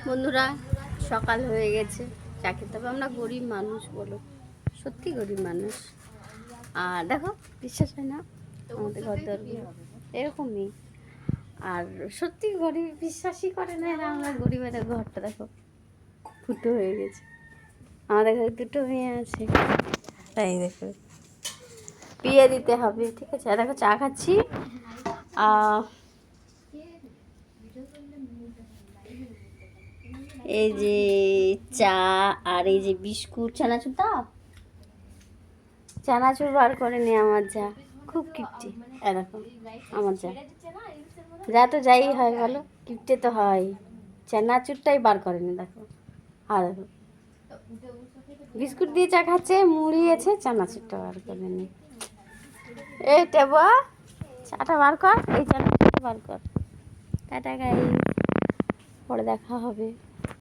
বন্ধুরা, সকাল হয়ে গেছে, চা খেতে হবে। আমরা গরিব মানুষ, বলো, সত্যি গরিব মানুষ। আর দেখো, বিশ্বাস হয় না আমাদের ঘর দরগুলো এরকমই। আর সত্যি গরিব, বিশ্বাসই করে না এরা। আমরা গরিবের ঘরটা দেখো ফুটো হয়ে গেছে। আমাদের ঘরে দুটো মেয়ে আছে, তাই দেখো বিয়ে দিতে হবে, ঠিক আছে। আর দেখো চা খাচ্ছি। এই যে চা, আর এই যে বিস্কুট, চানাচুর দাও। চানাচুর বার করে নে আমার যা, খুব কিপটে। এরকম আমার যা, যা তো যাই হয় বলো, কিপটে তো হয়। চানাচুরটাই বার করে নে দেখো। আর দেখো বিস্কুট দিয়ে চা খাচ্ছে, মুড়ি আছে, চানাচুরটা বার করে নে। এই টেবা, চাটা বার কর, এই চানাচুরটা বার কর। টাটা গাইস, পরে দেখা হবে।